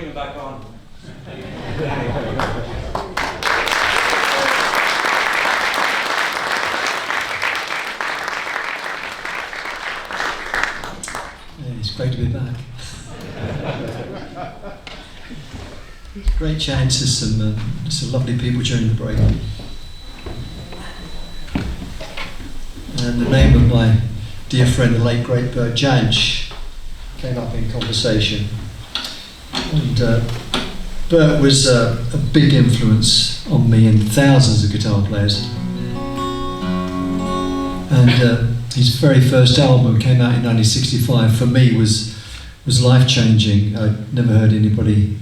bring him back on. It's great to be back. Great chance to some lovely people during the break. And the name of my dear friend, the late great Bert Jansch, came up in conversation. And Bert was a big influence on me and thousands of guitar players. And his very first album came out in 1965. For me, was life-changing. I'd never heard anybody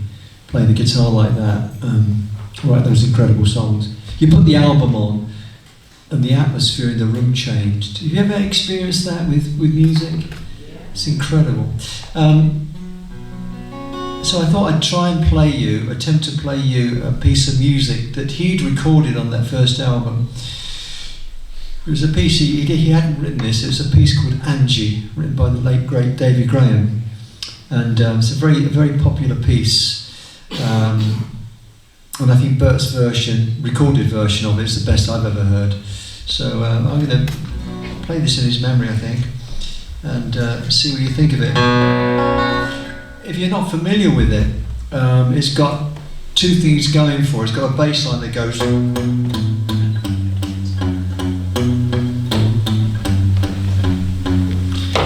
play the guitar like that, write those incredible songs. You put the album on, and the atmosphere in the room changed. Have you ever experienced that with music? It's incredible. So I thought I'd try and attempt to play you a piece of music that he'd recorded on that first album. It was a piece, he hadn't written this, it was a piece called Angie, written by the late great David Graham. And it's a very popular piece. And I think Bert's recorded version of it is the best I've ever heard. So I'm going to play this in his memory, I think, and see what you think of it. If you're not familiar with it, it's got two things going for it. It's got a bass line that goes,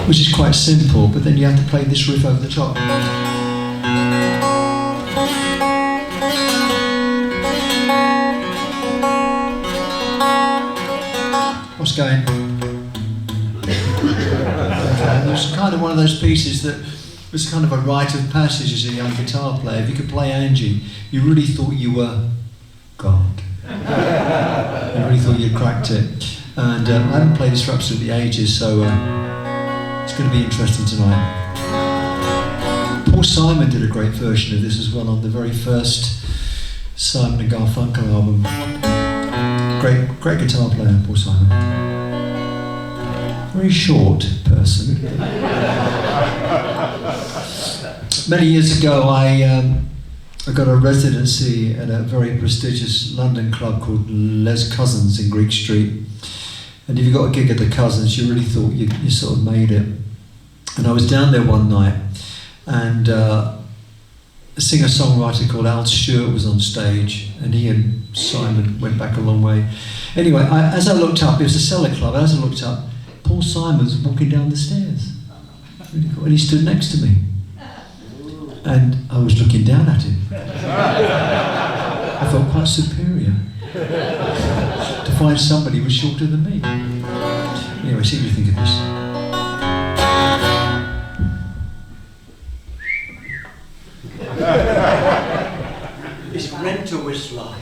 which is quite simple, but then you have to play this riff over the top. What's going? It was kind of one of those pieces that was kind of a rite of passage as a young guitar player. If you could play Angie, you really thought you were God. You really thought you'd cracked it. And I haven't played this for absolutely ages, so it's going to be interesting tonight. Paul Simon did a great version of this as well on the very first Simon and Garfunkel album. Great guitar player, Paul Simon. Very short person. Many years ago, I got a residency at a very prestigious London club called Les Cousins in Greek Street. And if you got a gig at the Cousins, you really thought you sort of made it. And I was down there one night, and a singer-songwriter called Al Stewart was on stage, and he and Simon went back a long way. Anyway, as I looked up, it was a cellar club, and as I looked up, Paul Simon was walking down the stairs. Really cool. And he stood next to me. And I was looking down at him. I felt quite superior to find somebody who was shorter than me. Anyway, see what you think of this. It's Rent a Whistler.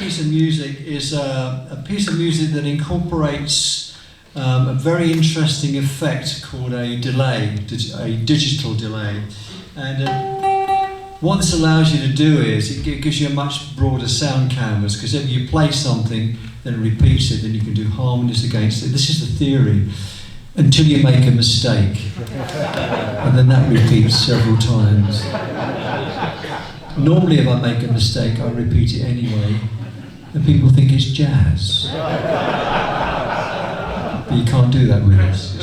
piece of music is a piece of music that incorporates a very interesting effect called a delay, a digital delay. And what this allows you to do is it gives you a much broader sound canvas, because if you play something, then it repeats it, then you can do harmonies against it. This is the theory, until you make a mistake. And then that repeats several times. Normally if I make a mistake, I repeat it anyway, and people think it's jazz. But you can't do that with this.